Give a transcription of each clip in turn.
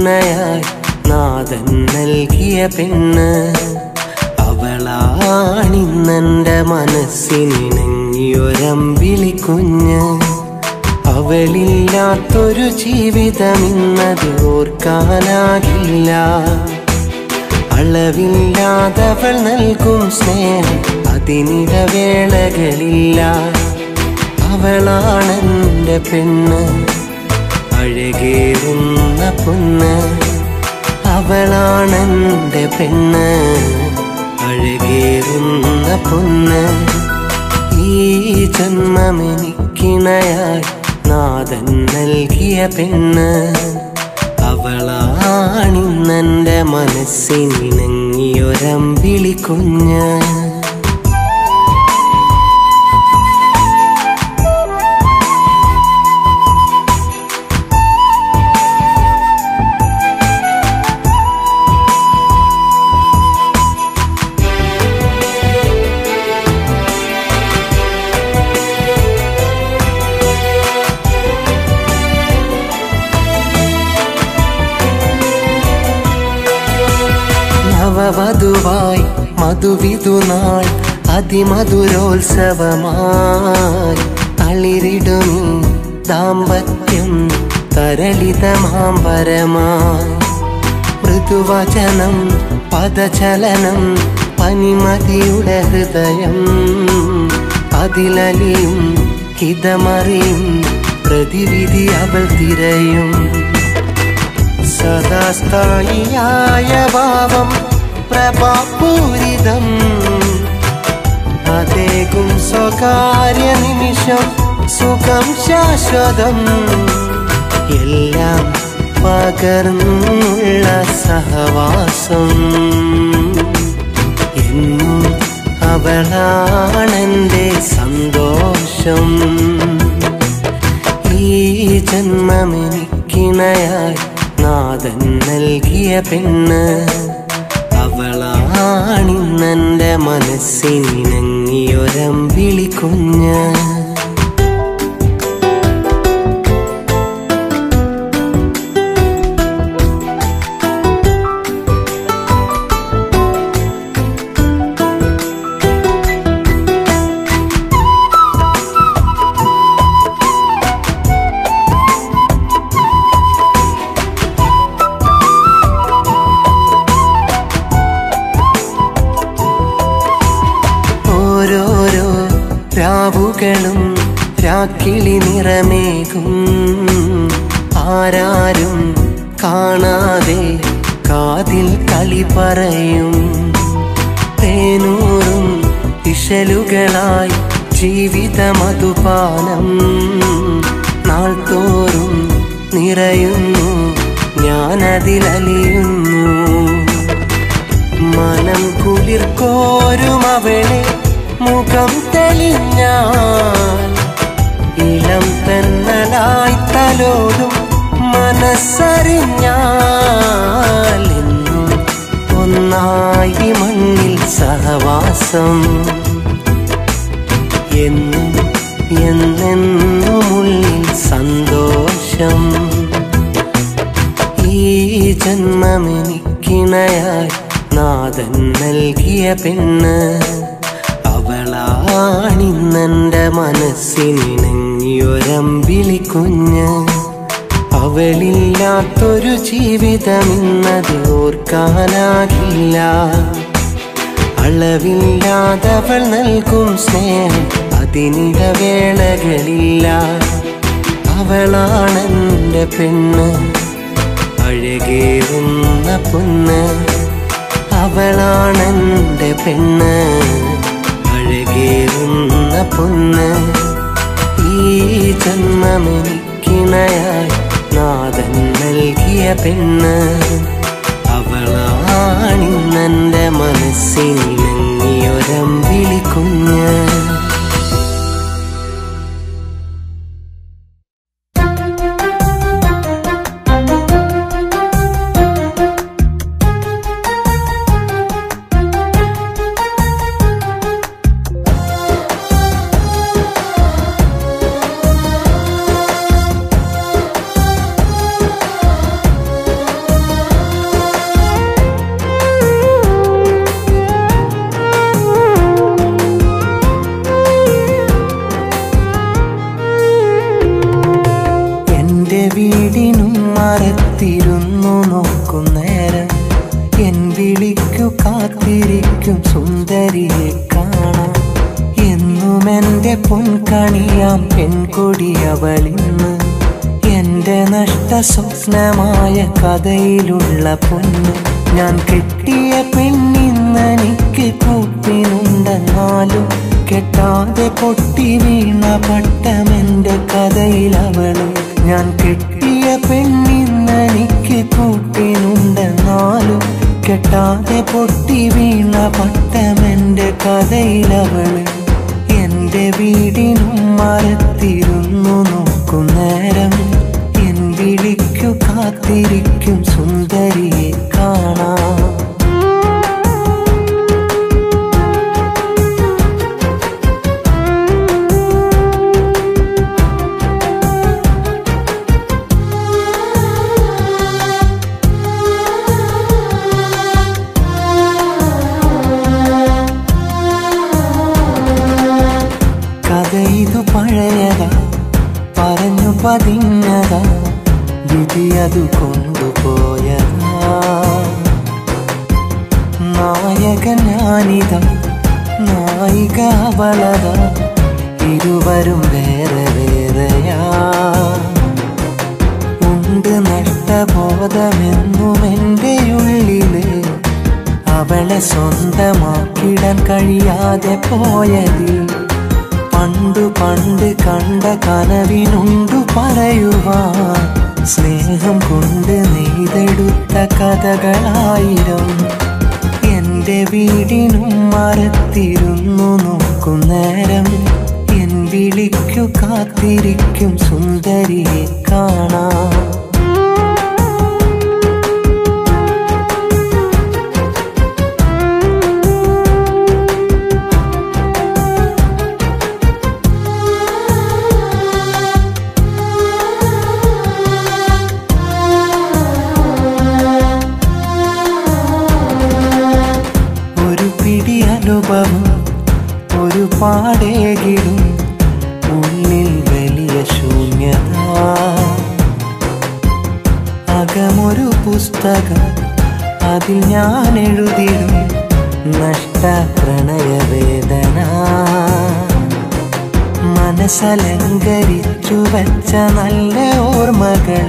മനസ്സിനിണയായി നാഥൻ നൽകിയ പെണ്ണ്. അവളാണിന്നെൻ്റെ മനസ്സിനിണങ്ങിയൊരമ്പിളി കുഞ്ഞ്. അവളില്ലാത്തൊരു ജീവിതമിന്നത് ഓർക്കാനാകില്ല. അളവില്ലാതവൾ നൽകും സ്നേഹം അതിനിടവേളകളില്ല. അവളാണെൻ്റെ പെണ്ണ്, അഴകേറുന്ന പൊന്ന്. അവളാണെൻ്റെ പെണ്ണ്, അഴകേറുന്ന പൊന്ന്. ഈ ജന്മമെനിക്കിണയായി നാഥൻ നൽകിയ പെണ്ണ്. അവളാണിന്നെൻ്റെ മനസ്സിനിണങ്ങിയൊരമ്പിളി കുഞ്ഞ്. നവവധുവായി മധുവിധുനാൾ അതിമധുരോത്സവമായി തളിരിടുമീ ദാമ്പത്യം തരളിതമാംബരമായി. മൃദുവചനം പദചലനം പനിമതിയുടെ ഹൃദയം. അതിലലിയും ഹിതമറിയും പ്രതിവിധി അവൾ തിരയും. സദാസ്ഥായിയായ ഭാവം പ്രഭാപൂരിതം. അതേകും സ്വകാര്യ നിമിഷം സുഖം ശാശ്വതം. എല്ലാം പകർന്നുള്ള സഹവാസം. എന്നും അവളാണെൻ്റെ സന്തോഷം. ഈ ജന്മമെനിക്കിണയായി നാഥൻ നൽകിയ പെണ്ണ്. അവളാണിന്നെൻ്റെ മനസ്സിനിണങ്ങിയൊരമ്പിളി കുഞ്ഞ്. രാവുകളും രാക്കിളി നിറമേകും. ആരാരും കാണാതെ കാതിൽ കളി പറയും. തേനൂറും ഇശലുകളായി ജീവിത മധുപാനം. നാൾത്തോറും നിറയുന്നു ഞാനതിലലിയുന്നു. മനം കുളിർക്കോരും അവളെ മുഖം തെളിഞ്ഞാൽ. ഇളം തെന്നലായി തലോടും മനസ്സറിഞ്ഞാൽ. എന്നും ഒന്നായി മണ്ണിൽ സഹവാസം. എന്നും എന്നെന്നുമുള്ളിൽ സന്തോഷം. ഈ ജന്മമെനിക്കിണയായി നാഥൻ നൽകിയ പെണ്ണ്. അവളാണിന്നെൻ്റെ മനസ്സിനിണങ്ങിയൊരമ്പിളി കുഞ്ഞ്. അവളില്ലാത്തൊരു ജീവിതമിന്നത് ഓർക്കാനാകില്ല. അളവില്ലാതവൾ നൽകും സ്നേഹം അതിനിടവേളകളില്ല. അവളാണെൻ്റെ പെണ്ണ്, അഴകേറുന്ന പൊന്ന്. അവളാണെൻ്റെ പെണ്ണ്, അഴകേറുന്ന പൊന്ന്. ഈ ജന്മമെനിക്കിണയായി നാഥൻ നൽകിയ പെണ്ണ്. അവളാണിന്നെൻ്റെ മനസ്സിനിണങ്ങിയൊരമ്പിളി കുഞ്ഞ്. നോക്കും നേരം എൻ വിളിക്കു കാത്തിരിക്കും സുന്ദരിയെ കാണാൻ. എന്നും എൻ്റെ പൊൻകണിയാം പെൺകൊടിയവളിന്ന് എൻ്റെ നഷ്ട സ്വപ്നമായ കഥയിലുള്ള പൊന്ന്. ഞാൻ കെട്ടിയ പെണ്ണിന്നെനിക്ക് കൂട്ടിനുണ്ടെന്നാലും കെട്ടാതെ പൊട്ടി വീണ പട്ടമെൻ്റെ കഥയിലവള്. ഞാൻ കെട്ടിയ പെണ്ണിന്നെനിക്ക് കൂട്ടിനുണ്ടെന്നാലും കെട്ടാതെ പൊട്ടി വീണ പട്ടമെൻ്റെ കഥയിലവള്. എൻ്റെ വീടിനും മരത്തിരുന്നു നോക്കും നേരം എൻ വിളിക്കു കാത്തിരിക്കും സുന്ദരിയെ കാണാൻ. കഥയിതു പഴയതാ പറഞ്ഞു പതിഞ്ഞതാ വിധിയതു കൊണ്ടുപോയതാ. നായകൻ ഞാനിതാ നായിക അവളതാ ഇരുവരും വേറെ വേറെയാ. ഉണ്ട് നഷ്ടബോധമെന്നും എൻ്റെ ഉള്ളില് അവളെ സ്വന്തമാക്കിടാൻ കഴിയാതെ പോയതി. പണ്ടു പണ്ട് കണ്ട കനവിനുണ്ടു പറയുവാൻ സ്നേഹം കൊണ്ട് നെയ്തെടുത്ത കഥകളായിരം. എൻ്റെ വീടിനും മരത്തിരുന്നു നോക്കും നേരം എൻ വിളിക്കു കാത്തിരിക്കും സുന്ദരിയെ കാണാൻ. അനുഭവം ഒരു പാടേകിടും ഉള്ളിൽ വലിയ ശൂന്യത. അകമൊരു പുസ്തകം അതിൽ ഞാൻ എഴുതിടും നഷ്ട പ്രണയവേദന. മനസ്സലങ്കരിച്ചു വച്ച നല്ല ഓർമ്മകൾ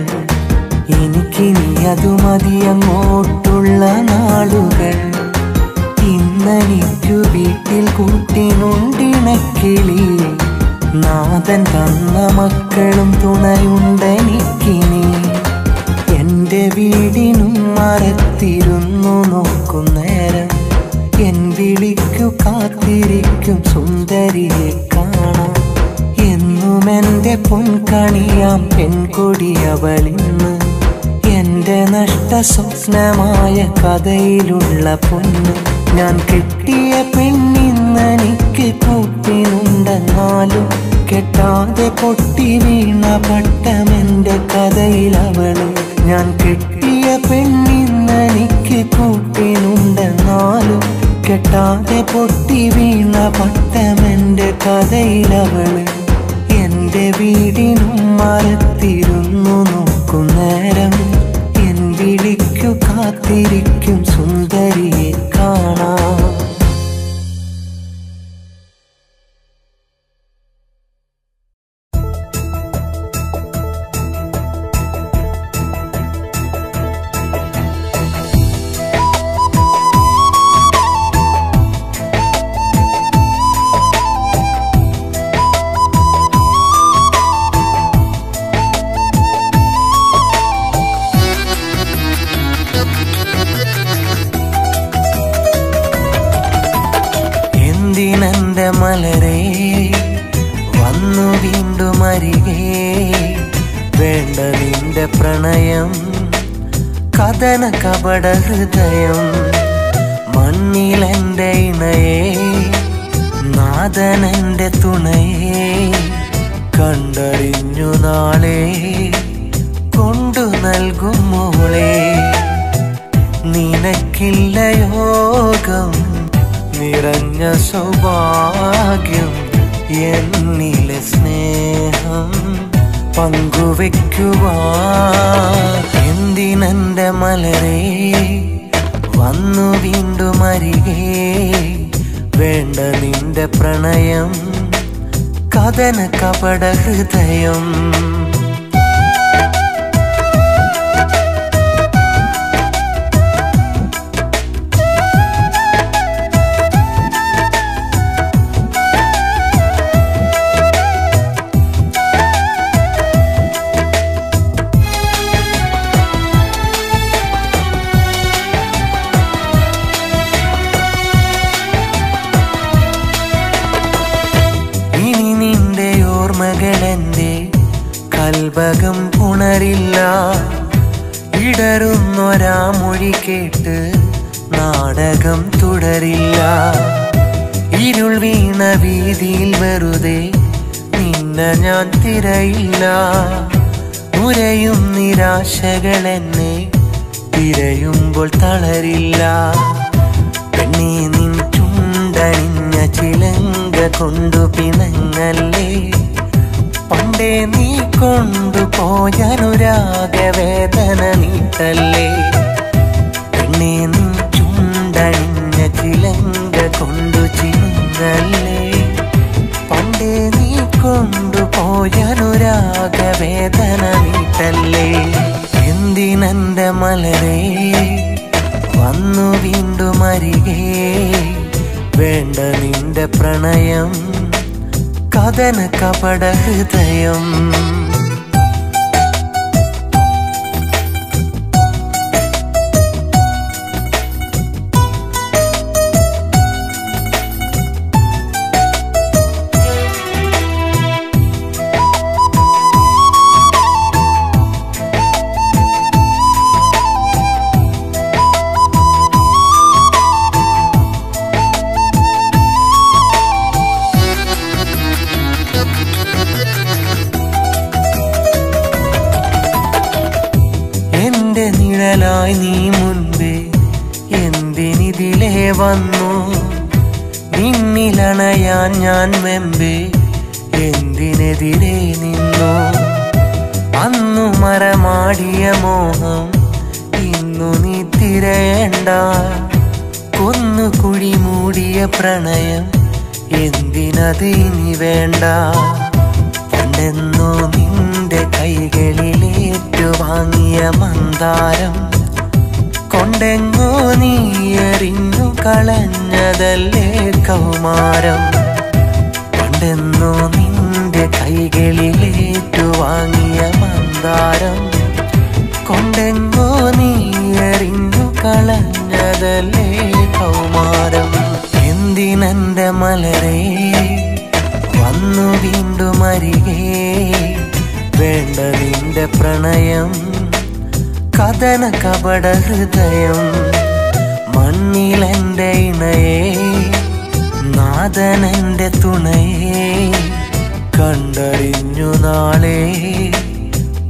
എനിക്കിനി അതു മതിയങ്ങോട്ടുള്ള നാളുകൾ. ഇന്നെനിക്കു വീട്ടിൽ കൂട്ടിനുണ്ടിണക്കിളി നാഥൻ തന്ന മക്കളും തുണയുണ്ടെനിക്കിനി. എൻ്റെ വീടിനും മരത്തിരുന്നു നോക്കും നേരം എൻ വിളിക്കു കാത്തിരിക്കും സുന്ദരിയെ കാണാൻ. എന്നും എൻ്റെ പൊൻകണിയാം പെൺകൊടിയവളിന്ന് എൻ്റെ നഷ്ട സ്വപ്നമായ കഥയിലുള്ള പൊന്ന്. ഞാൻ കെട്ടിയ പെണ്ണിന്നെനിക്ക് കൂട്ടിനുണ്ടെന്നാലും കെട്ടാതെ പൊട്ടി വീണ പട്ടമെൻ്റെ കഥയിലവള്. ഞാൻ കെട്ടിയ പെണ്ണിന്നെനിക്ക് കൂട്ടിനുണ്ടെന്നാലും കെട്ടാതെ പൊട്ടി വീണ പട്ടമെൻ്റെ കഥയിലവള്. എൻ്റെ വീടിനും മരത്തിരുന്നു നോക്കും നേരം എൻ വിളിക്കു കാത്തിരിക്കും സുന്ദരിയെ കാണാൻ. എന്തിനെന്റെ മലരേ വന്നു വീണ്ടും അരികെ. വേണ്ട നിന്റെ പ്രണയം കഥന കപട ഹൃദയം. മണ്ണിലെന്റെ ഇണയേ നാഥനെന്റെ തുണയേ. കണ്ടറിഞ്ഞു നാളെ കൊണ്ടു നൽകും മോളെ. നിനക്കില്ല യോഗം നിറഞ്ഞ സൗഭാഗ്യം എന്നിലെ സ്നേഹം പങ്കുവെക്കുവാൻ എന്തിനെന്റെ മലരേ വന്നു വീണ്ടും അരികെ വേണ്ട നിന്റെ പ്രണയം കഥന കപട ഹൃദയം മകളെന്റെ കൽബകം ഉണരില്ല ഇടറുന്നൊരാ മൊഴി കേട്ട് നാടകം തുടരില്ല ഇരുൾ വീണ വീതിയിൽ വെറുതെ നിന്നെ ഞാൻ തിരയില്ല ഉരയും നിരാശകൾ എന്നെ തിരയുമ്പോൾ തളരില്ല പെണ്ണേ നിൻ ചുണ്ടണിഞ്ഞ ചിലങ്ക കൊണ്ടു പിണങ്ങല്ലേ പണ്ടേ നീ കൊണ്ടുപോയനുരാഗവേദന നീട്ടല്ലേ പെണ്ണേ നീ ചുണ്ടണിഞ്ഞ ചിലങ്ക കൊണ്ടു ചിന്നല്ലേ പണ്ടേ നീ കൊണ്ടുപോയനുരാഗവേദന നീട്ടല്ലേ എന്തിനെന്റെ മലരേ വന്നു വീണ്ടും അരികെ വേണ്ട നിന്റെ പ്രണയം കഥന കപട ഹൃദയം നിഴലായി നീ മുൻപേ എന്തിനിതിലേ വന്നു നിന്നിലണയാൻ ഞാൻ വെമ്പേ എന്തിനെതിരെ നിന്നു അന്നു മരമാടിയ മോഹം ഇന്നു നീ തിരയേണ്ട കൊന്നുകുഴി മൂടിയ പ്രണയം എന്തിനത് ഇനി വേണ്ട പണ്ടെന്നോ നിന്റെ കൈകളിലേറ്റു വാങ്ങിയ മന്ദാരം കൊണ്ടെങ്ങോ നീ എറിഞ്ഞു കളഞ്ഞതല്ലേ കൗമാരം പണ്ടെന്നോ നിന്റെ കൈകളിലേറ്റു വാങ്ങിയ മന്ദാരം കൊണ്ടെങ്ങോ നീ എറിഞ്ഞു കളഞ്ഞതല്ലേ കൗമാരം എന്തിനെന്റെ മലരേ വന്നു വീണ്ടും അരികെ വേണ്ട നിന്റെ പ്രണയം കഥന കപട ഹൃദയം മണ്ണിലെന്റെ ഇണയേ നാഥനെന്റെ തുണയേ കണ്ടറിഞ്ഞു നാളെ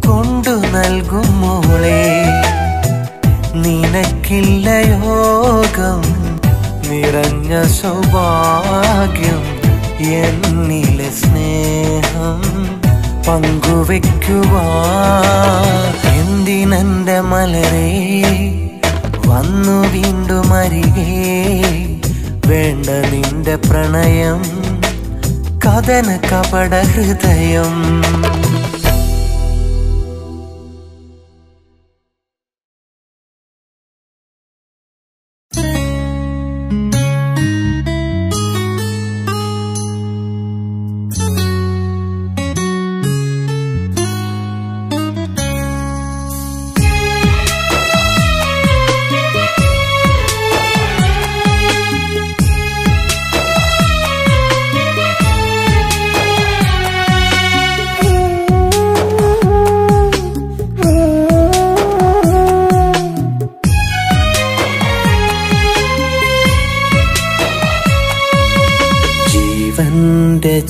കൊണ്ടു നൽകും മോളെ നിനക്കില്ല യോഗം നിറഞ്ഞ സൗഭാഗ്യം എന്നിലെ സ്നേഹം പങ്കുവെക്കുവാൻ എന്തിനെന്റെ മലരേ വന്നു വീണ്ടും അരികെ വേണ്ട നിന്റെ പ്രണയം കഥന കപട ഹൃദയം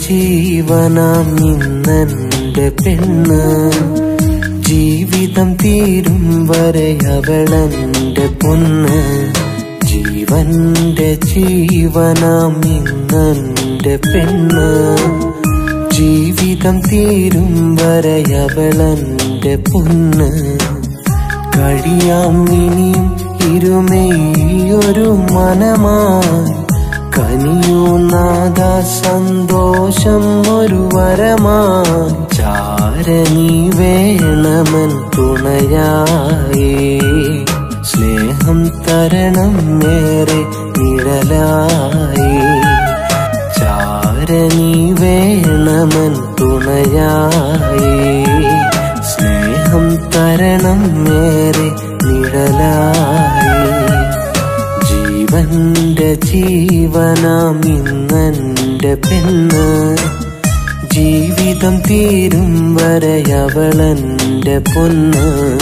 ജീവനാം ഇന്നെന്റെ പെണ്ണ് ജീവിതം തീരും വരെ അവളെന്റെ പൊന്ന് ജീവന്റെ ജീവനാം ഇന്നെന്റെ പെണ്ണ് ജീവിതം തീരും വരെയവളെന്റെ പൊന്ന്. കഴിയാം ഇനിയും ഇരുമയൊരു മനമായി. കനിയൂ നാദ സന്തോഷം ഒരു വരമായി. ചാരനീ വേണമൻ തുണയായി. സ്നേഹം തരണം ഏറെ നിഴലായി. ചാരനീ വേണമൻ തുണയായി. സ്നേഹം തരണം ഏറെ നിഴലായി. ജീവന്റെ ജീവനാം ഇന്നെന്റെ പെണ്ണ്. ജീവിതം തീരും വരെയവളെന്റെ പൊന്ന്.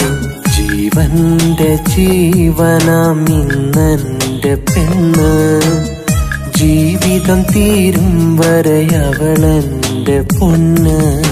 ജീവന്റെ ജീവനാം ഇന്നെന്റെ പെണ്ണ്. ജീവിതം തീരും വരെയവളെന്റെ പൊന്ന്.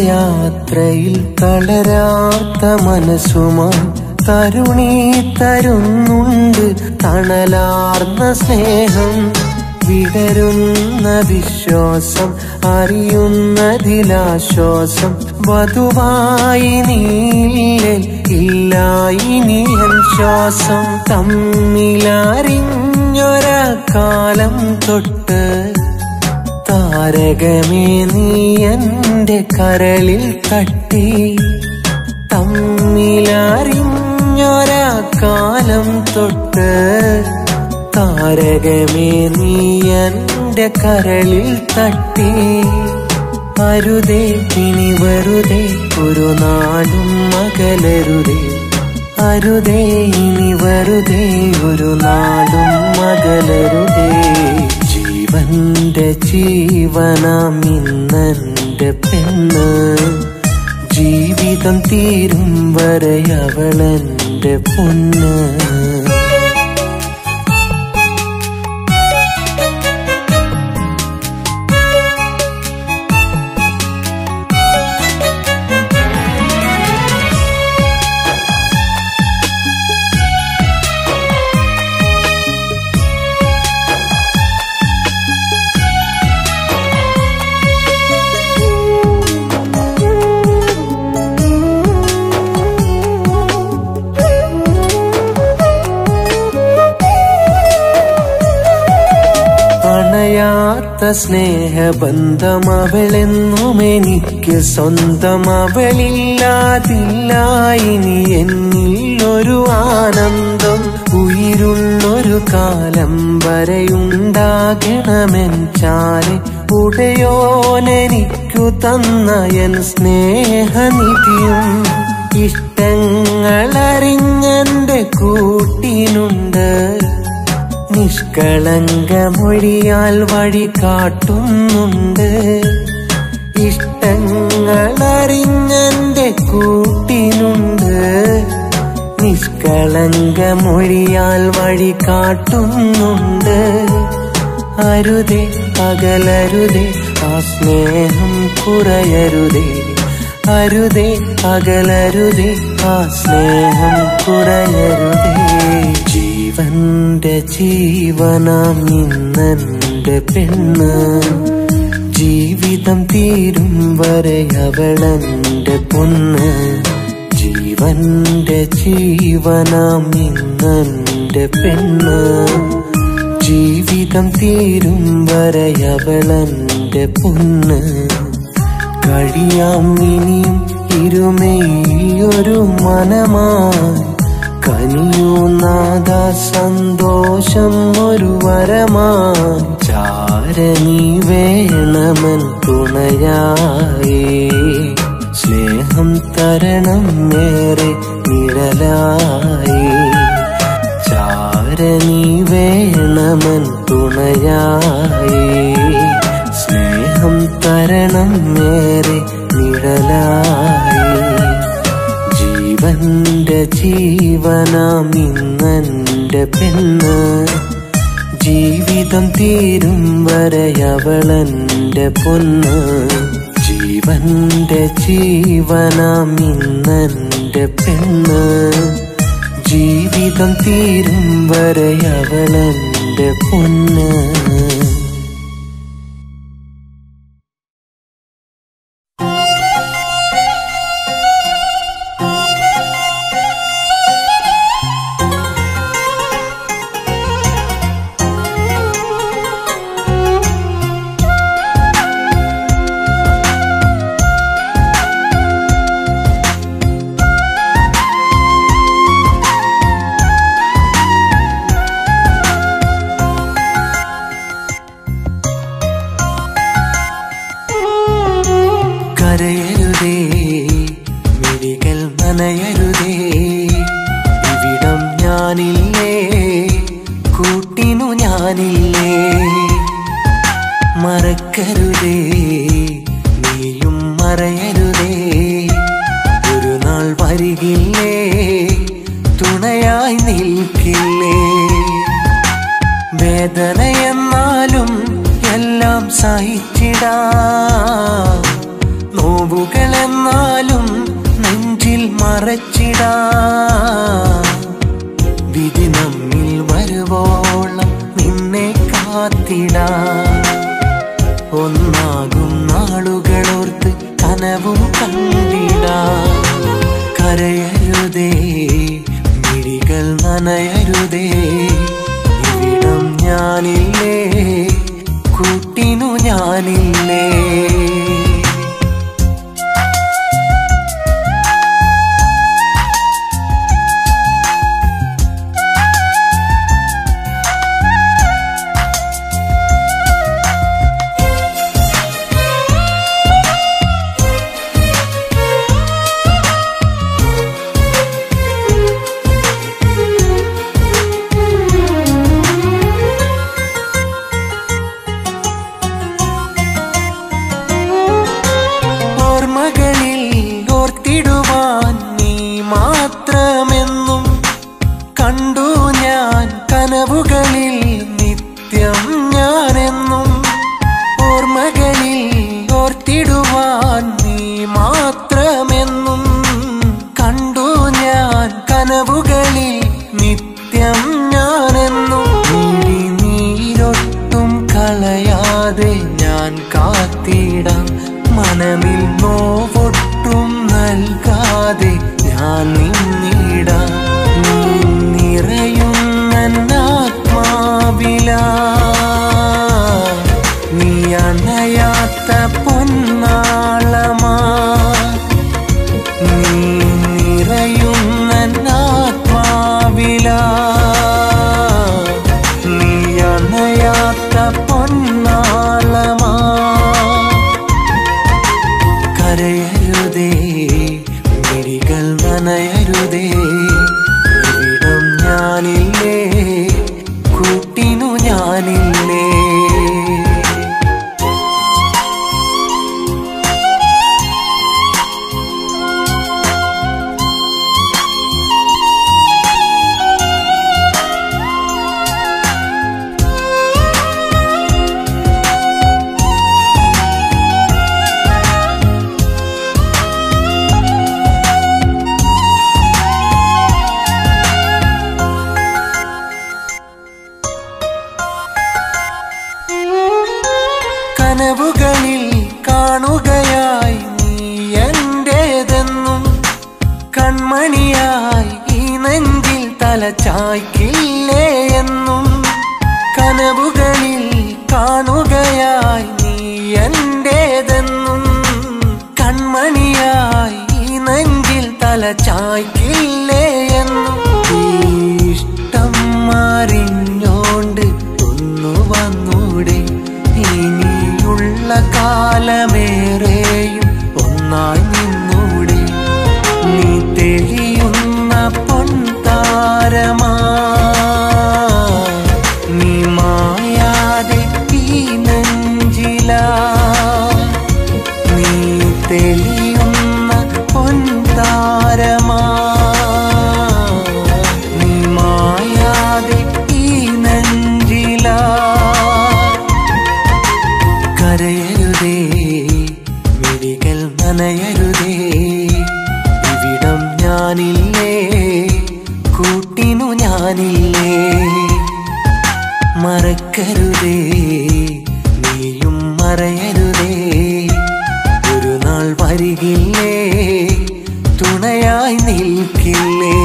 യാത്രയിൽ തളരാത്ത മനസ്സുമായി തരുണി തരുന്നുണ്ട് തണലാർന്ന സ്നേഹം. വിടരുന്ന വിശ്വാസം അറിയുന്നതിലാശ്വാസം. വധുവായി നീയിൽ ഇല്ല ഇനിയൻ ശ്വാസം. തമ്മിലറിഞ്ഞൊരാ കാലം തൊട്ട് താരകമേ നീ എന്റെ കരളിൽ തട്ടി. തമ്മിലറിഞ്ഞൊരാ കാലം തൊട്ട് താരകമേ നീ എന്റെ കരളിൽ തട്ടി. അരുതേ ഇനി വെറുതെ ഒരു നാടും അകലരുതേ. അരുതേ ഇനി വെറുതെ ഒരു നാടും അകലരുതേ. ജീവന്റെ ജീവനാം ഇന്നെന്റെ പെണ്ണ്. ജീവിതം തീരും വരെയവളെന്റെ പൊന്ന്. സ്നേഹബന്ധം അവളെന്നും എനിക്ക് സ്വന്തം. അവളില്ലാതില്ല ഇനി എന്നിൽ ഒരു ആനന്ദം. ഉയിരുള്ളൊരു കാലം വരെയുണ്ടാകണമെൻ ചാരെ. ഉടയോനെനിക്കു തന്ന എൻ സ്നേഹനിധിയും. ഇഷ്ടങ്ങളറിഞ്ഞെന്റെ കൂട്ടിനുണ്ട്. നിഷ്കളങ്കമൊഴിയാൽ വഴി കാട്ടുന്നുണ്ട്. ഇഷ്ടങ്ങളറിഞ്ഞെന്റെ കൂട്ടിനുണ്ട്. നിഷ്കളങ്കമൊഴിയാൽ വഴി കാട്ടുന്നുണ്ട്. അരുതേ അകലരുതേ ആ സ്നേഹം കുറയരുതേ. അരുതേ അകലരുതേ ആ സ്നേഹം കുറയരുതേ. ജീവന്റെ ജീവനാം ഇന്നെന്റെ പെണ്ണ്. ജീവിതം തീരും വരെയവളെന്റെ പൊന്ന്. ജീവന്റെ ജീവനാം ഇന്നെന്റെ പെണ്ണ്. ജീവിതം തീരും വരെയവളെന്റെ പൊന്ന്. കഴിയാം ഇനിയും ഇരുമയൊരു മനമായി. കനിയൂ നാദ സന്തോഷം ഒരു വരമായി. ചാരനീ വേണമൻ തുണയായി. സ്നേഹം തരണം ഏറെ നിഴലായി. ചാരനീ വേണമൻ ജീവന്റെ ജീവനാം ഇന്നെന്റെ പെണ്ണ്, ജീവിതം തീരും വരെയവളെന്റെ പൊന്ന്. ജീവന്റെ ജീവനാം ഇന്നെന്റെ പെണ്ണ്, ജീവിതം തീരും വരെയവളെന്റെ പൊന്ന്. കരയരുതേ, മിഴികൾ നനയരുതേ, ഇവിടം ഞാനില്ലേ, കൂട്ടിനു ഞാനില്ലേ. മറക്കരുതേ, നീയും മറയരുതേ, ഒരു നാൾ വരികില്ലേ, തുണയായി നിൽക്കില്ലേ. വേദനയെന്നാലും എല്ലാം സഹിച്ചിടാം, നോവുകളെന്നാലും നെഞ്ചിൽ മറച്ചിടാം. വിധി നമ്മിൽ വരുവോളം നിന്നെ കാത്തിടാം. ഒന്നാകും നാളുകളോർത്ത് കനവും കണ്ടിടാം. കരയരുതേ, മിഴികൾ നനയരുതേ, ഇവിടം ഞാനില്ലേ, കൂട്ടിനു ഞാനില്ലേ. ഓർത്തിടുവാൻ നീ മാത്രമെന്നും കണ്ടു ഞാൻ കനവുകളിൽ നിത്യം ഞാനെന്നും. ഓർമ്മകളിൽ ഓർത്തിടുവാൻ നീ മാത്രമെന്നും കണ്ടു ഞാൻ കനവുകളിൽ നിത്യം ഞാനെന്നും. നീരൊട്ടും കളയാതെ ഞാൻ കാത്തിടാം, മനമിൽ നോവൊട്ടും നൽകാതെ ഞാൻ നിന്നിടാം. നീ നിറയുന്നാത്മാവിലാ, നീ അണയാത്ത പൊന്നാളമാ. നീ നിറയുന്നാത്മാവിലാ, നീ അണയാത്ത പൊന്നാളമാ. കരയരുതേ, മിഴികൾ നനയരുതേ, ഇവിടം ഞാനില്ലേ, കൂട്ടിനു ഞാനില്ലേ. കനവുകളിൽ കാണുകയായി നീ എന്റേതെന്നും, കൺമണിയായി ഈ നെഞ്ചിൽ തല ചായ്ക്കില്ലേ എന്നും. കനവുകളിൽ കാണുകയായി നീ എന്റേതെന്നും, കൺമണിയായി ഈ നെഞ്ചിൽ തല ചായ്ക്കില്ലേ എന്നും. ഇഷ്ടം മാറിഞ്ഞോണ്ട് ഒന്നു വന്നൂടെ, ഇനിയുള്ള കാലമേറെയും ഒന്നായി നിന്നൂടെ. നീ തെളിയുന്ന പൊൻതാരമാ, നീ മായാതെ ഈ നെഞ്ചിലാ. നീ തെളിയുന്ന ഞാനില്ലേ, കൂട്ടിനു ഞാനില്ലേ. മറക്കരുതേ, നീയും മറയരുതേ, ഒരു നാൾ വരികില്ലേ, തുണയായി നിൽക്കില്ലേ.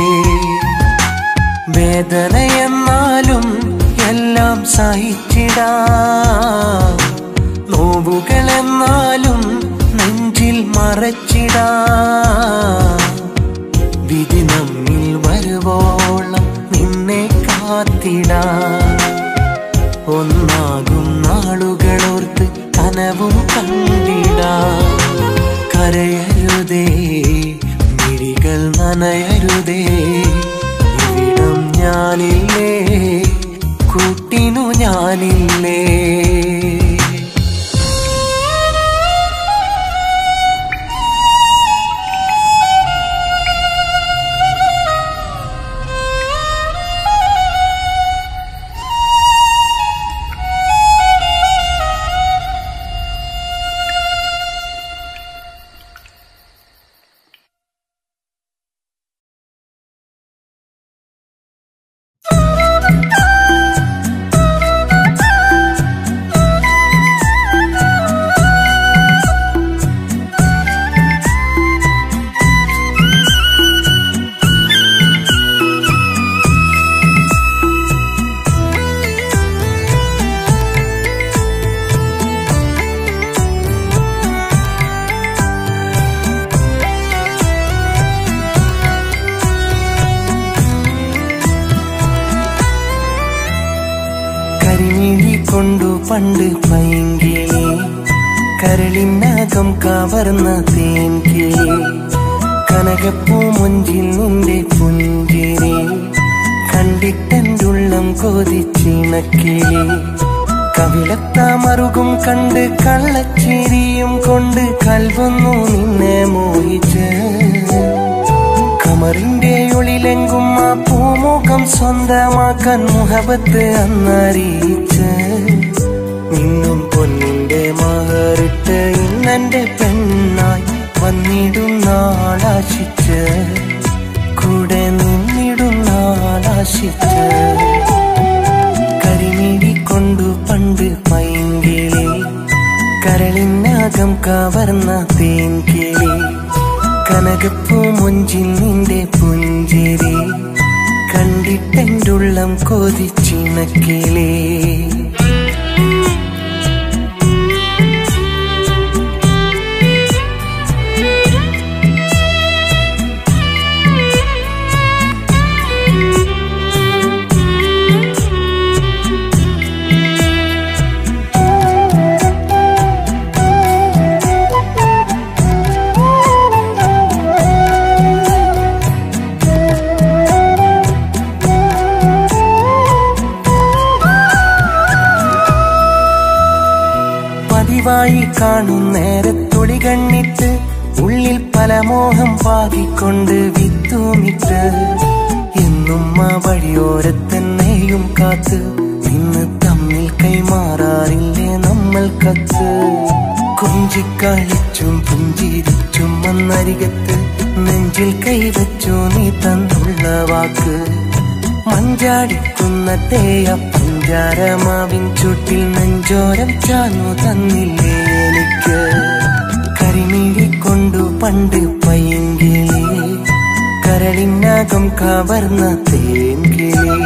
വേദനയെന്നാലും എല്ലാം സഹിച്ചിടാം, നോവുകളെന്നാലും നെഞ്ചിൽ മറച്ചിടാം. വിധി നമ്മിൽ വരുവോളം നിന്നെ കാത്തിടാം. ഒന്നാകും നാളുകളോർത്ത് കനവും കണ്ടിടാം. കരയരുതേ, മിഴികൾ നനയരുതേ, ഇവിടം ഞാനില്ലേ, കൂട്ടിനു ഞാനില്ലേ. കൊണ്ടു പണ്ട് പൈങ്കിളി, കരളിനകം കവർന്ന തേൻകിളി, കനകപ്പൂ മുഞ്ചിൽ നിന്റെ പുഞ്ചിരി കണ്ടിട്ടെന്തുള്ളം കൊതിച്ചിണക്കിളി. കവിളത്താമറുകും കണ്ട് കള്ളച്ചിരിയും കൊണ്ട് കൽവന്നു നിന്നെ മോഹിച്ച്, കമറിന്റെ ഉള്ളിലെങ്കും ആ പൂമുഖം സ്വന്തമാക്കാൻ മുഹബത്ത് അന്നറിയിച്ച്, നിന്നും പൊന്നിന്റെ മഹറിട്ട് ഇന്നെന്റെ പെണ്ണായി വന്നിടും നാളാശിച്ച്, കൂടെ നിന്നിടും നാളാശിച്ച്. കരിമിഴി കൊണ്ടു പണ്ട് പൈങ്കിളി, കരളിനകം കവർന്ന തേൻകിളി, കനകപ്പൂ മുഞ്ചിൽ നിന്റെ പുഞ്ചിരി കണ്ടിട്ടെന്തുള്ളം കൊതിച്ചിണക്കിളേ. പതിവായി കാണും നേരത്തൊളി കണ്ണിട്ട് ഉള്ളിൽ പല മോഹം പാകിക്കൊണ്ട് വിത്തുമിട്ട്, എന്നും ആ വഴിയോരത്തന്നെയും കാത്ത് നിന്ന് തമ്മിൽ കൈമാറാറില്ലേ നമ്മൾ കത്ത്. കൊഞ്ചിക്കളിച്ചും പുഞ്ചിരിച്ചും വന്നരികത്ത് നെഞ്ചിൽ കൈവച്ചു നീ തന്നുള്ള വാക്ക്. മഞ്ചാടിക്കുന്ന തേയ പഞ്ചാരമാവിൻ ചുട്ടിൽ നെഞ്ചോരം ചാനു തന്നില്ലേ എനിക്ക്. കരിമിഴി കൊണ്ടു പണ്ട് പൈങ്കിളി, കരളിനകം കവർന്ന തേൻകിളി,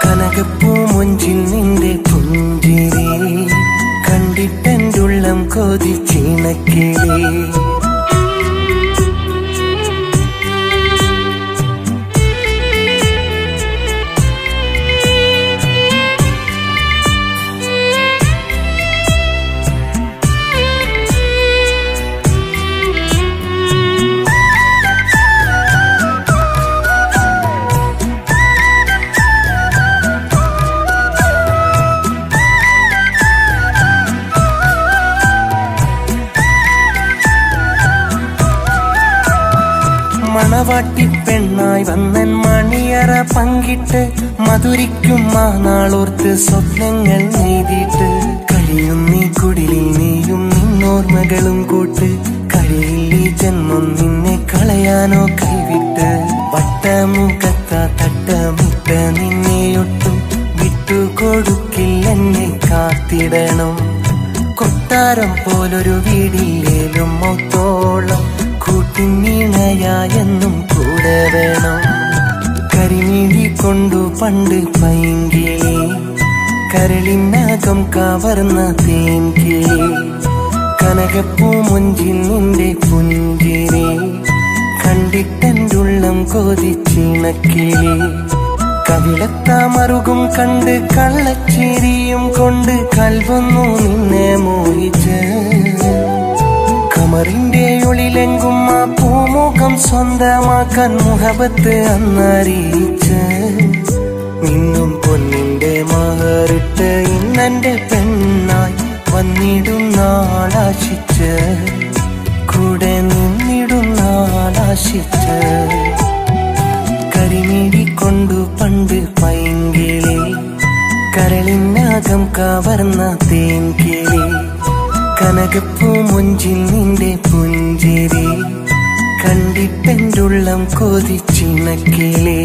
കനകപ്പൂ മുഞ്ചിൽ നിന്റെ പുഞ്ചിരി കണ്ടിട്ടെന്തുള്ളം കൊതിച്ചിണക്കിളി. മണവാട്ടി പെണ്ണായി വന്നൻ മണിയറ പങ്കിട്ട്, മധുരിക്കും ആ നാളോർത്ത് സ്വപ്നങ്ങൾ നെയ്തിട്ട്, കഴിയും നീ കുടിലിൽ നീയും നിന്നോർമ്മകളും കൂട്ട്, കഴിയില്ലേ ജന്മം നിന്നെ കളയാനോ കൈവിട്ട് വട്ടമുഖത്ത തട്ടമിട്ട നിന്നെയൊട്ടും വിട്ടുകൊടുക്കില്ല എന്നെ കാത്തിടണം കൊട്ടാരം പോലൊരു വീടില്ലേലും മൗത്തോളം കൂട്ടിനീണയായെന്നും കൂടെ വേണം കരിമിഴി കൊണ്ടു പണ്ട് പൈങ്കിളി കരളിനകം കവർന്ന തേൻകിളി കനകപ്പൂ മുഞ്ചിൽ നിന്റെ പുഞ്ചിരി കണ്ടിട്ടെന്റുള്ളം കൊതിച്ചിണക്കിളി കവിളത്താമറുകും കണ്ട് കള്ളച്ചിരിയും കൊണ്ട് കൽവൊന്നു നിന്നെ മോഹിച്ച് കമറിന്റെ ഉള്ളിലെങ്കും ആ പൂമുഖം സ്വന്തമാക്കാൻ മുഹബത്ത് അന്നറിയിച്ച് നിന്നും പൊന്നിന്റെ മഹറിട്ട് ഇന്നെന്റെ പെണ്ണായി വന്നിടും നാളാശിച്ച് കൂടെ നിന്നിടും നാളാശിച്ച് കരിമിഴി കൊണ്ടു പണ്ട് പൈങ്കിളി കരളിനകം കവർന്ന തേൻകിളി കനകപ്പൂ മുഞ്ചിൽ നിന്റെ പുഞ്ചിരി കണ്ടിട്ടെന്റുള്ളം കൊതിച്ചിണക്കിളി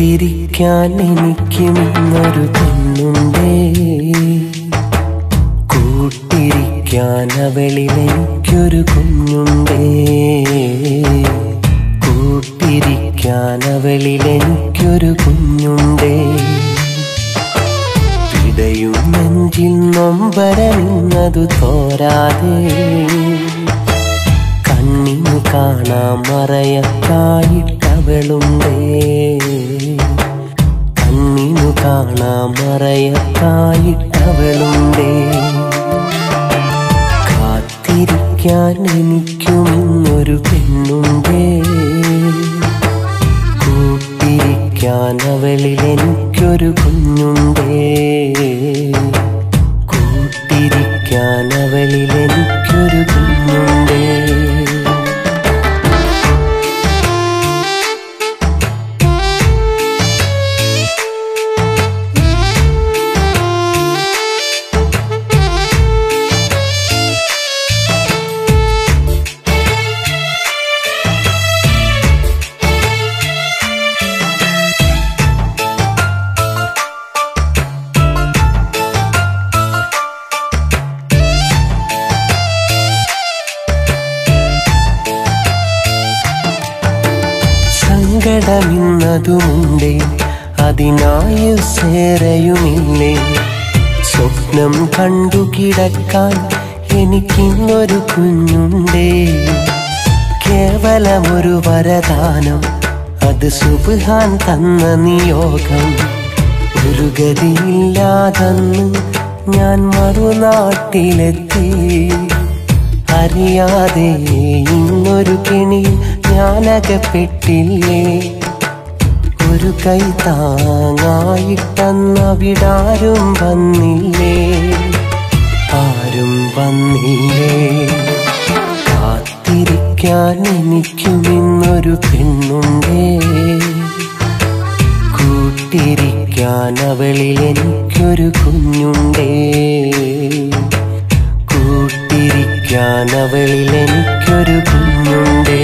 ിരിക്കാൻ എനിക്കും ഇന്നൊരു പെണ്ണുണ്ടേ കൂട്ടിരിക്കാൻ അവളിലെനിക്കൊരു കുഞ്ഞുണ്ടേ കൂട്ടിരിക്കാൻ അവളിലെനിക്കൊരു കുഞ്ഞുണ്ടേ ഇടയും നെഞ്ചിൽ നൊമ്പരമിന്നതു തോരാതെ കണ്ണിന് കാണാൻ മറയത്തായിട്ടവളുണ്ടേ കണ്ണിനു കാണാൻ മറയത്തായിട്ടവളുണ്ടേ കാത്തിരിക്കാൻ എനിക്കും ഇന്നൊരു പെണ്ണുണ്ടേ കൂട്ടിരിക്കാൻ അവളിലെനിക്കൊരു കുഞ്ഞുണ്ടേ കൂട്ടിരിക്കാൻ അവളിലെനിക്കൊരു കുഞ്ഞുണ്ടേ സങ്കടമിന്നതുമുണ്ടേ അതിനായുസേറെയുമില്ലേ സ്വപ്നം കണ്ടു കിടക്കാൻ എനിക്കിന്നൊരു കുഞ്ഞുണ്ടേ കേവലമൊരു വരദാനം അത് സുബ്ഹാൻ തന്ന നിയോഗം ഒരു ഗതിയില്ലാതെന്ന് ഞാൻ മറുനാട്ടിലെത്തി അറിയാതെ ഇന്നൊരു കെണി ഞാനകപ്പെട്ടില്ലേ ഒരു കൈ താങ്ങായിട്ടന്നവിടാരും വന്നില്ലേ ആരും വന്നില്ലേ കാത്തിരിക്കാൻ എനിക്കും ഇന്നൊരു പെണ്ണുണ്ടേ കൂട്ടിരിക്കാൻ അവളിലെനിക്കൊരു കുഞ്ഞുണ്ടേ കൂട്ടിരിക്കാൻ അവളിലെനിക്കൊരു കുഞ്ഞുണ്ടേ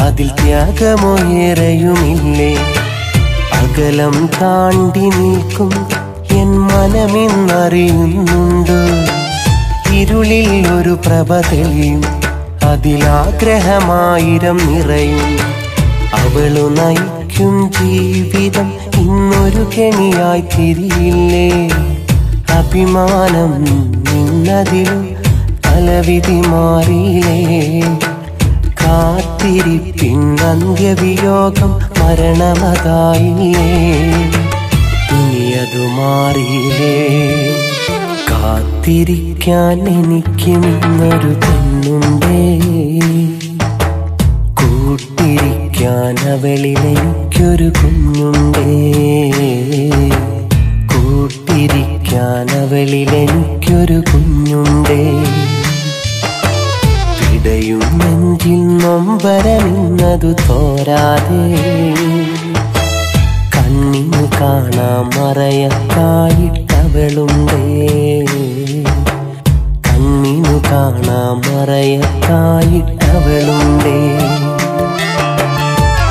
അതിൽ ത്യാഗമേറെയുമില്ലേ. അകലം താണ്ടി നിൽക്കും എൻ മനമെന്നറിയുന്നുണ്ട്. ഇരുളിൽ ഒരു പ്രഭ തെളിയും, അതിലാഗ്രഹമായിരം നിറയും. അവളു നയിക്കും ജീവിതം ഇന്നൊരു കെണിയായി തിരിയില്ലേ. അഭിമാനം നിന്നതിലും തലവിധി മാറിയില്ലേ. കാത്തിരിപ്പിൻ അന്ത്യവിയോഗം മരണമതായില്ലേ. ഇനിയതു മാറിയില്ലേ. കാത്തിരിക്കാൻ എനിക്കിന്നൊരു പെണ്ണുണ്ടേ. കൂട്ടിരിക്കാൻ അവളിലെനിക്കൊരു കുഞ്ഞുണ്ടേ. കൂട്ടിരിക്കാൻ അവളിലെനിക്കൊരു കുഞ്ഞുണ്ടേ. പിടയും നെഞ്ചിൽ നൊമ്പരമിന്നതു തോരാതെ. കണ്ണിന് കാണാൻ മറയത്തായിട്ടവളുണ്ടേ. കണ്ണിനു കാണാൻ മറയത്തായിട്ടവളുണ്ടേ.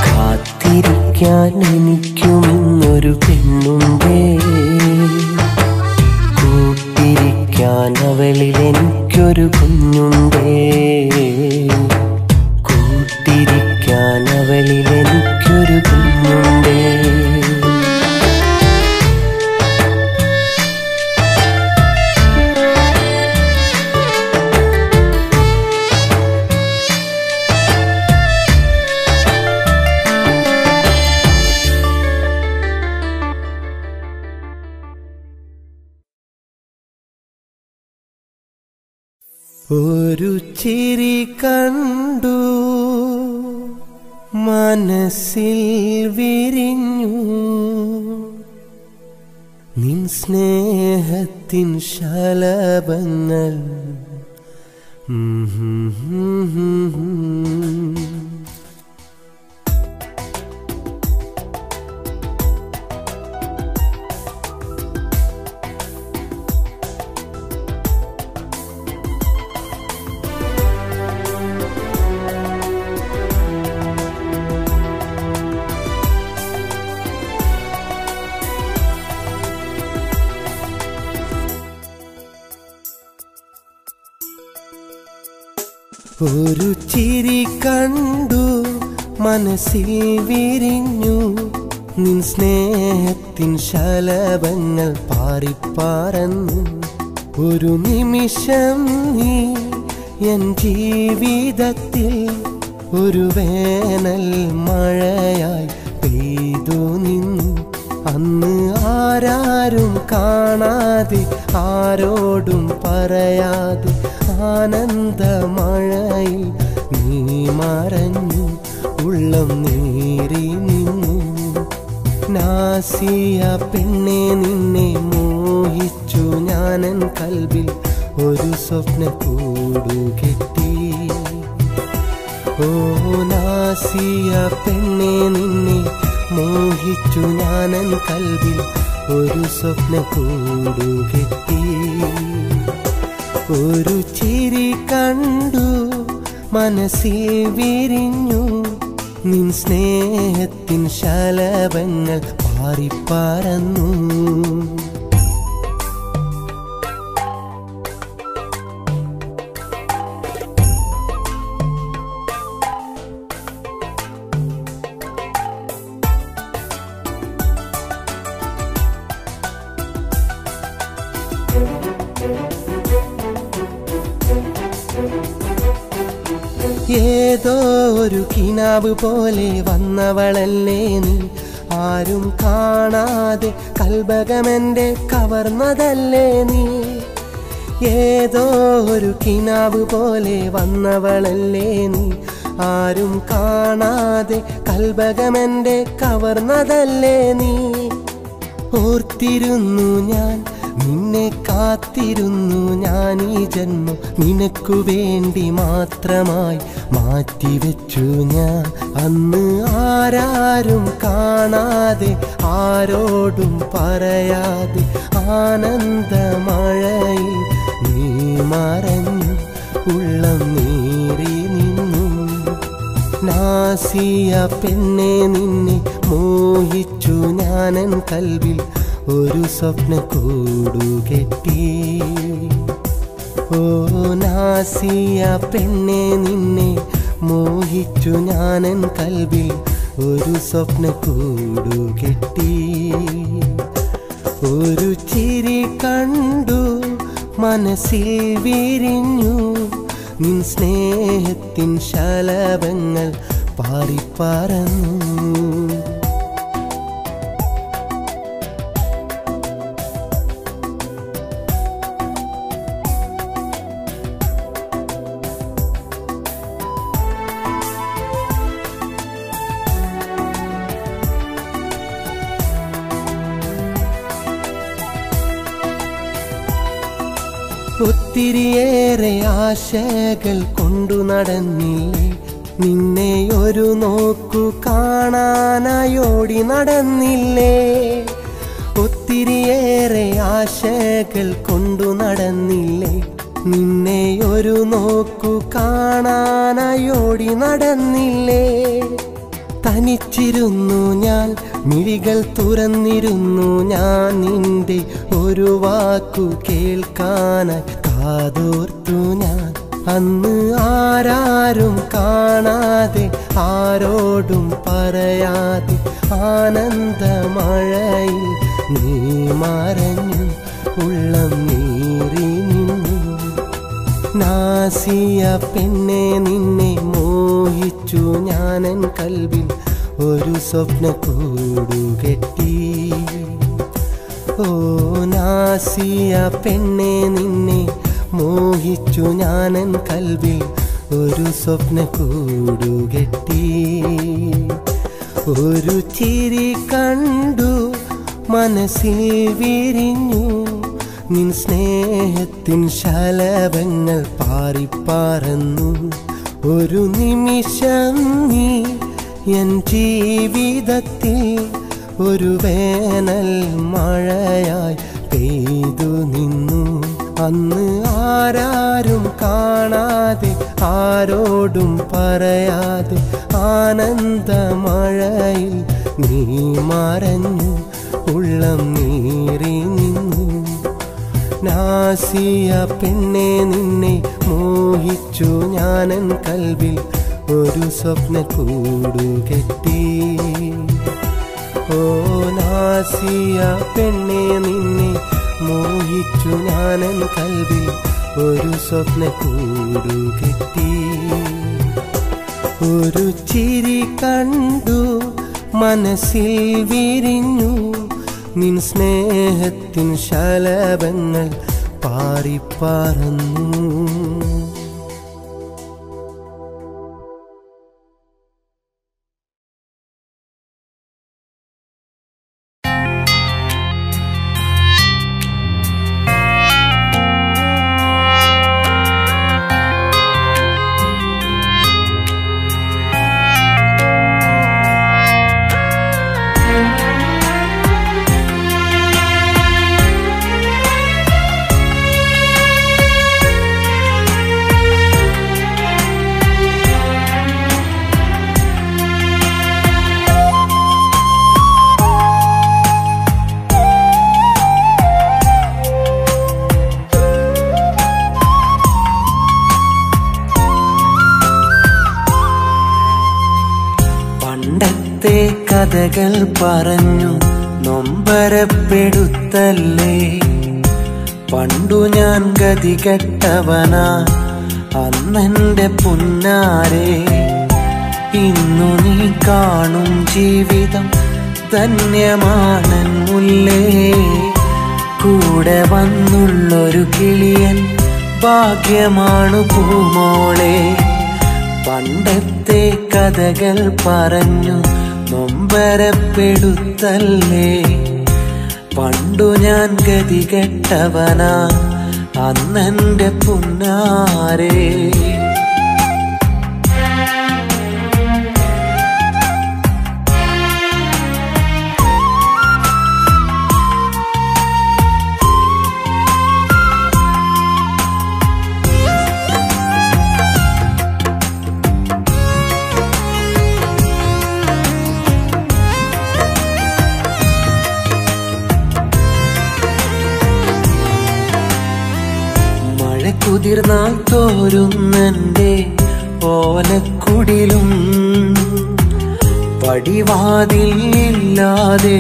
കാത്തിരിക്കാൻ എനിക്കും ഇന്നൊരു പെണ്ണുണ്ടേ. കൂട്ടിരിക്കാൻ അവളിലെനിക്കൊരു കുഞ്ഞുണ്ടേ. കൂട്ടിരിക്കാൻ അവളിലെനിക്കൊരു കുഞ്ഞുണ്ടേ. ഒരു ചിരി കണ്ടു മനസ്സിൽ വിരിഞ്ഞു. നിൻ സ്നേഹത്തിൻ ശലഭങ്ങൾ. ഒരു ചിരി കണ്ടു മനസ്സിൽ വിരിഞ്ഞു. നിൻ സ്നേഹത്തിൻ ശലഭങ്ങൾ പാറിപ്പാറന്നു. ഒരു നിമിഷം നീ എൻ ജീവിതത്തിൽ ഒരു വേനൽ മഴയായി പെയ്തു നിന്നു. അന്ന് ആരാരും കാണാതെ ആരോടും പറയാതെ ആനന്ദമഴയിൽ നീ മറഞ്ഞു. ഉള്ളം നേറി നിന്നു. നാസിയ പെണ്ണെ നിന്നെ മോഹിച്ചു ഞാനൻ കൽബിൽ ഒരു സ്വപ്ന കൂടുകെട്ടി. ഓ നാസിയ പെണ്ണെ നിന്നെ മോഹിച്ചു ഞാനൻ കൽബിൽ ഒരു സ്വപ്ന കൂടുകെട്ടി. ഒരു ചിരി കണ്ടു മനസ്സിൽ വിരിഞ്ഞു. നിൻ സ്നേഹത്തിൻ ശലഭങ്ങൾ പാറിപ്പറന്നു. ഏതോ ഒരു കിനാവ് പോലെ വന്നവളല്ലേ നീ. ആരും കാണാതെ കൽബകമെന്റെ കവർന്നതല്ലേ നീ. ഏതോ ഒരു കിനാവ് പോലെ വന്നവളല്ലേ നീ. ആരും കാണാതെ കൽബകമെന്റെ കവർന്നതല്ലേ നീ. ഓർത്തിരുന്നു ഞാൻ നിന്നെ കാത്തിരുന്നു ഞാൻ ഈ ജന്മം. നിനക്കു വേണ്ടി മാത്രമായി മാറ്റിവെച്ചു ഞാൻ. അന്ന് ആരാരും കാണാതെ ആരോടും പറയാതെ ആനന്ദമഴയിൽ നീ മറഞ്ഞു. ഉള്ളം നേറി നിന്നു. നാസിയ പെണ്ണെ നിന്നെ മോഹിച്ചു ഞാനൻ കൽവിൽ ഒരു സ്വപ്ന കൂടുകെട്ടി. ഓ നാസിയ പെണ്ണെ നിന്നെ മോഹിച്ചു ഞാനൻ കൽവിൽ ഒരു സ്വപ്ന കൂടുകെട്ടി. ഒരു ചിരി കണ്ടു മനസ്സിൽ വിരിഞ്ഞു നിൻ സ്നേഹത്തിൻ ശലഭങ്ങൾ പാറിപ്പറന്നു. ഒത്തിരിയേറെ ആശകൾ കൊണ്ടു നടന്നില്ലേ, നിന്നെ ഒരു നോക്കു കാണാനായോടി നടന്നില്ലേ. ഒത്തിരിയേറെ ആശകൾ കൊണ്ടു നടന്നില്ലേ, നിന്നെ ഒരു നോക്കു കാണാനായോടി നടന്നില്ലേ. തനിച്ചിരുന്നു ഞാൻ, മിഴികൾ തുറന്നിരുന്നു ഞാൻ, നിന്റെ ഒരു വാക്കു കേൾക്കാനായി കാതോർത്തു ഞാൻ. അന്ന് ആരാരും കാണാതെ ആരോടും പറയാതെ ആനന്ദമഴയിൽ നീ മറഞ്ഞു, ഉള്ളം നീറി നിന്നു. നാസിയ പെണ്ണെ നിന്നെ മോഹിച്ചു ഞാനൻ കൽവിൽ ഒരു സ്വപ്ന കൂടുകെട്ടി. ഓ നാസിയ പെണ്ണെ നിന്നെ മോഹിച്ചു ഞാനൻ കൽവിൽ ഒരു സ്വപ്ന കൂടുകെട്ടി. ഒരു ചിരി കണ്ടു മനസ്സിൽ വിരിഞ്ഞു നിൻ സ്നേഹത്തിൻ ശലഭങ്ങൾ പാറിപ്പറന്നു. ഒരു നിമിഷം നീ എൻ ജീവിതത്തിൽ ഒരു വേനൽ മഴയായി പെയ്തു നിന്നു. അന്ന് ആരാരും കാണാതെ ആരോടും പറയാതെ ആനന്ദമഴയിൽ നീ മറഞ്ഞു, ഉള്ളം നീറി നിന്നു. നാസിയ പെണ്ണെ നിന്നെ മോഹിച്ചു ഞാനൻ കൽവിൽ ഒരു സ്വപ്ന കൂടുകെട്ടി. ഓ നാസിയ പെണ്ണെ നിന്നെ മോഹിച്ചു ഞാനൻ കൽവിൽ ഒരു സ്വപ്ന കൂടുകെട്ടി. ഒരു ചിരി കണ്ടു മനസ്സിൽ വിരിഞ്ഞു നിൻ സ്നേഹത്തിൻ ശലഭങ്ങൾ പാറിപ്പറന്നു. കഥകൾ പറഞ്ഞു നൊമ്പരപ്പെടുത്തല്ലേ, പണ്ടു ഞാൻ ഗതികെട്ടവനാ അന്നെന്റെ പുന്നാരെ. ഇന്നു നീ കാണും ജീവിതം ധന്യമാണൻ മുല്ലേ, കൂടെ വന്നുള്ളൊരു കിളിയൻ ഭാഗ്യമാണു പൂമോളെ. പണ്ടത്തെ കഥകൾ പറഞ്ഞു നൊമ്പരപ്പെടുത്തല്ലേ, പണ്ടു ഞാൻ ഗതികെട്ടവനാ അന്നെന്റെ പുന്നാരെ. കുതിർന്നാൽ തോരുന്നെൻ്റെ ഓലക്കുടിലും പടിവാതിൽ ഇല്ലാതെ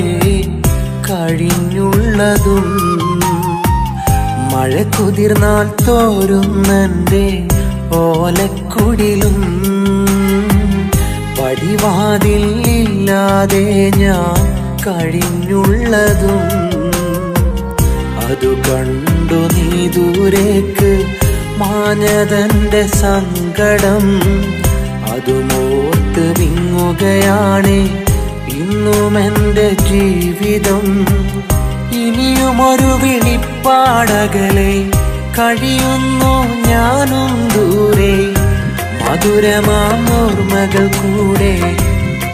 കഴിഞ്ഞുള്ളതും മഴ കുതിർന്നാൽ തോരുന്നെൻ്റെ ഓലക്കുടിലും പടിവാതിൽ ഇല്ലാതെ ഞാൻ കഴിഞ്ഞുള്ളതും അതു കണ്ടു നീ ദൂരേക്ക് മാഞ്ഞതന്റെ സങ്കടം അതുമോർത്ത് വിങ്ങുകയാണ് ഇന്നും എൻ്റെ ജീവിതം. ഇനിയുമൊരു വിളിപ്പാടകലെ കഴിയുന്നു ഞാനും ദൂരെ മധുരമാം ഓർമ്മകൾ കൂടെ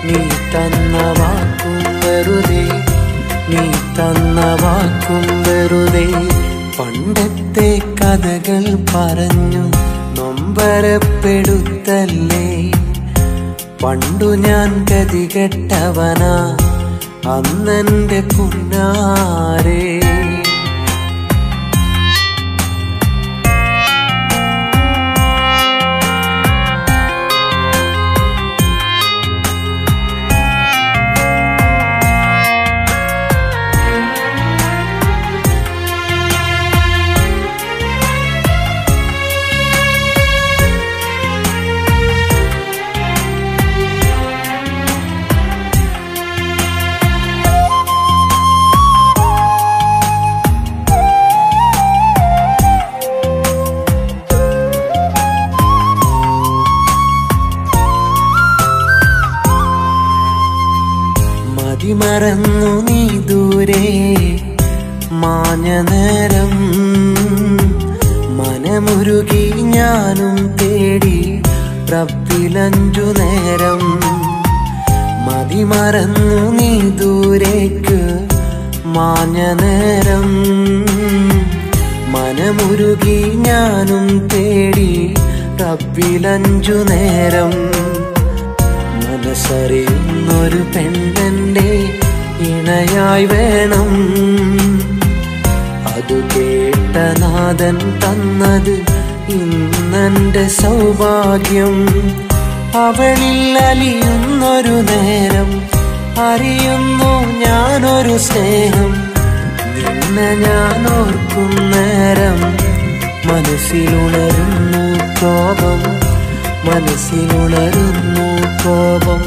നീ തന്ന വാക്കും വെറുതെ നീ തന്ന വാക്കും വെറുതെ. പണ്ടത്തെ കഥകൾ പറഞ്ഞു നൊമ്പരപ്പെടുത്തല്ലേ പണ്ടു ഞാൻ ഗതികെട്ടവനാ അന്നെൻ്റെ പുന്നാരേ. മറന്നു നീ ദൂരെ മാഞ്ഞ നേരം മനമുരുകി ഞാനും തേടി റബ്ബിലഞ്ചു നേരം. മതിമറന്നു നീ ദൂരേക്ക് മാഞ്ഞ നേരം മനമുരുകി ഞാനും തേടി റബ്ബിലഞ്ചു നേരം. മനസ്സറിയുന്നൊരു പെണ്ണെൻ്റെ ഇണയായി വേണം അതു കേട്ട നാഥൻ തന്നത് ഇന്നെൻ്റെ സൗഭാഗ്യം. അവളിൽ അലിയുന്നൊരു നേരം അറിയുന്നു ഞാനൊരു സ്നേഹം നിന്നെ ഞാൻ ഓർക്കും നേരം മനസ്സിലുണരുന്നു കോപം മനസ്സിലുണരുന്നു കോപം.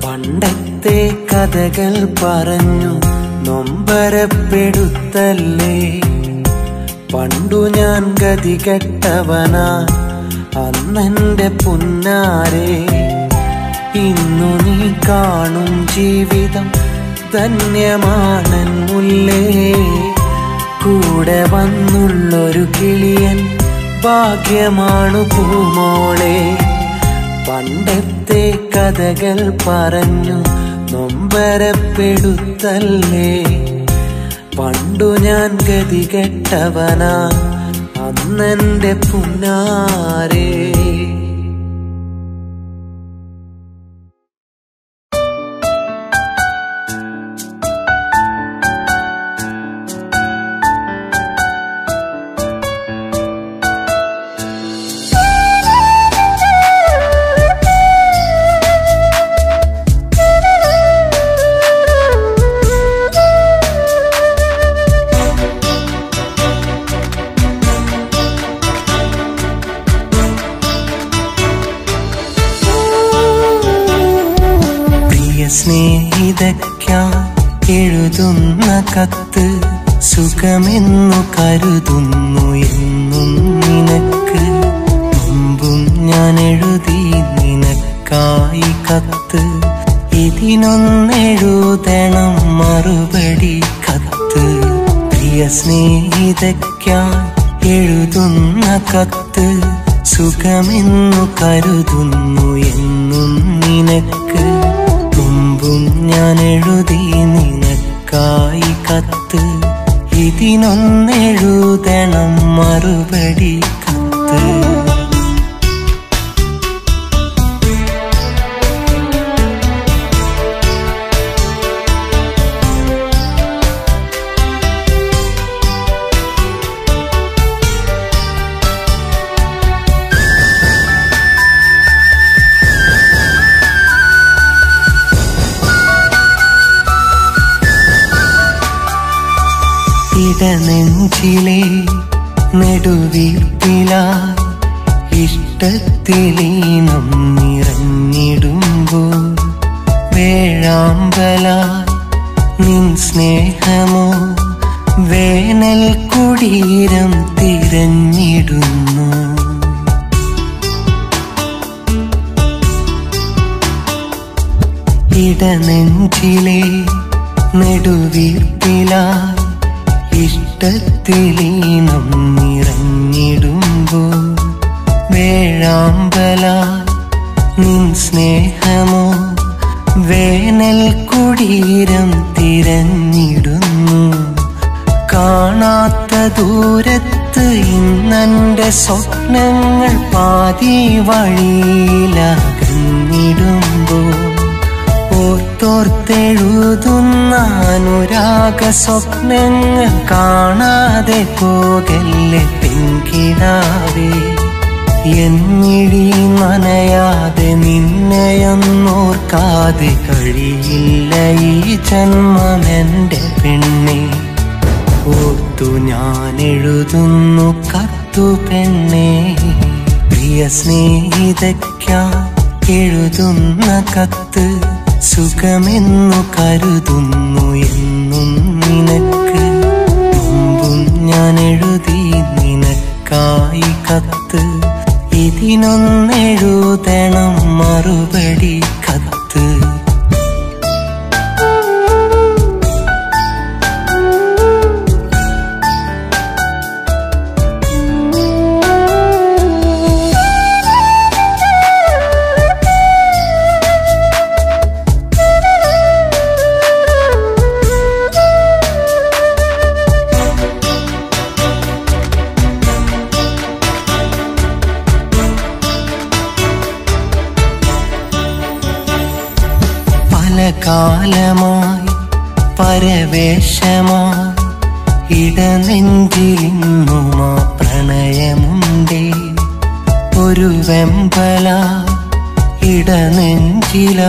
പണ്ടത്തെ കഥകൾ പറഞ്ഞു നൊമ്പരപ്പെടുത്തല്ലേ പണ്ടു ഞാൻ ഗതികെട്ടവനാ അന്നെൻ്റെ പുന്നാരേ. ഇന്നു നീ കാണും ജീവിതം ധന്യമാണെൻ മുല്ലേ കൂടെ വന്നുള്ളൊരു കിളിയൻ ഭാഗ്യമാണു പൂമോളെ. പണ്ടത്തെ കഥകൾ പറഞ്ഞു നൊമ്പരപ്പെടുത്തല്ലേ പണ്ടു ഞാൻ ഗതികെട്ടവനാ അന്നെൻ്റെ പുന്നാരേ. സ്നേഹിതയ്ക്കാൻ എഴുതുന്ന കത്ത് സുഖമെന്നു കരുതുന്നു എന്നും നിനക്ക് മുമ്പും ഞാൻ എഴുതി നിനക്കായി കത്ത് ഇതിനൊന്നെഴുതണം മറുപടി കത്ത്. പ്രിയ സ്നേഹിതയ്ക്കാൻ എഴുതുന്ന കത്ത് സുഖമെന്നു കരുതുന്നു എന്നും നിനക്ക് മുമ്പും ഞാൻ എഴുതി നിനക്കായി കത്ത് ഇതിനൊന്നെഴുതണം മറുപടി കത്ത്. ഇടനെഞ്ചിലെ നെടുവീർപ്പിലായി ഇഷ്ടത്തിലീനം നിറഞ്ഞിടുമ്പോൾ വേഴാമ്പലായി നിൻ സ്നേഹമോ വേനൽ കുടീരം തിരഞ്ഞിടുന്നു. ഇടനെഞ്ചിലെ നെടുവീർപ്പിലായി ഇഷ്ടത്തിലീനം നിറഞ്ഞിടുമ്പോൾ വേഴാമ്പലായി നിൻ സ്നേഹമോ വേനൽ കുടീരം തിരഞ്ഞിടുന്നു. കാണാത്ത ദൂരത്ത് ഇന്നെന്റെ സ്വപ്നങ്ങൾ പാതി വഴിയിലകന്നിടുമ്പോൾ ഓർത്തോർത്തെഴുതുന്ന അനുരാഗ സ്വപ്നങ്ങൾ കാണാതെ പോകല്ലേ പെൺകിടാവേ. എന്നിഴി നനയാതെ നിന്നെയൊന്നോർക്കാതെ കഴിയില്ല ഈ ജന്മമെന്റെ പെണ്ണെ. ഓർത്തു ഞാൻ എഴുതുന്നു കത്തു പെണ്ണെ. പ്രിയ സ്നേഹിതയ്ക്കായി എഴുതുന്ന കത്ത് സുഖമെന്നു കരുതുന്നു എന്നും നിനക്ക്. മുമ്പും ഞാൻ എഴുതി നിനക്കായി കത്ത്, ഇതിനൊന്നെഴുതണം മറുപടി കത്ത്. കാലമായി പരവേശമായി ഇടനെഞ്ചിലിന്നുമാ പ്രണയമുണ്ടേ. ഒരു വെമ്പല ഇടനെഞ്ചില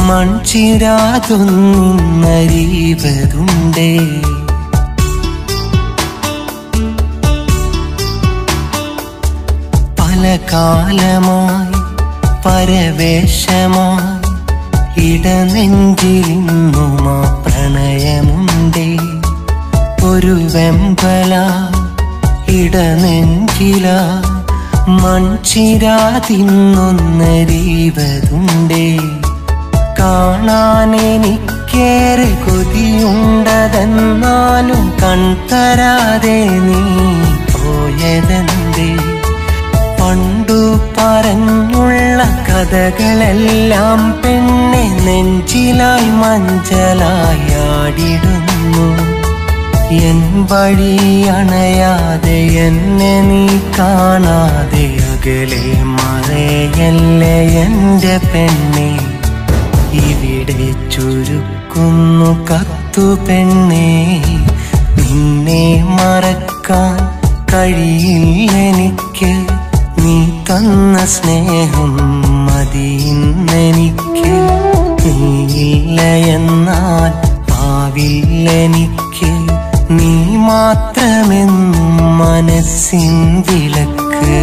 മൺചിരാതൊന്നറിവതുണ്ടേ. പല കാലമായി പരവേശമായി ഇടനെഞ്ചിലിന്നുമാ പ്രണയമുണ്ടേ. ഒരു വെമ്പല ഇടനെഞ്ചില മൺചിരാതിന്നൊന്നറിവതുണ്ടേ. കാണാനെനിക്കേറെ കൊതിയുണ്ടതെന്നാലും കൺതരാതെ നീ പോയതെന്തേ. പണ്ടു പറഞ്ഞുള്ള കഥകളെല്ലാം പെണ്ണെ നെഞ്ചിലായി മഞ്ചലായി ആടിടുന്നു. എൻ വഴി അണയാതെ എന്നെ നീ കാണാതെ അകലെ മറയല്ലേ എൻ്റെ പെണ്ണെ. ഇവിടെ ചുരുക്കുന്നു കത്തു പെണ്ണെ. നിന്നെ മറക്കാൻ കഴിയില്ലെനിക്ക്. നീ തന്ന സ്നേഹം മതിയിന്നെനിക്ക്. നീയില്ല എന്നാൽ ആവില്ലെനിക്ക്. നീ മാത്രമെന്നും മനസ്സിൻ വിളക്ക്.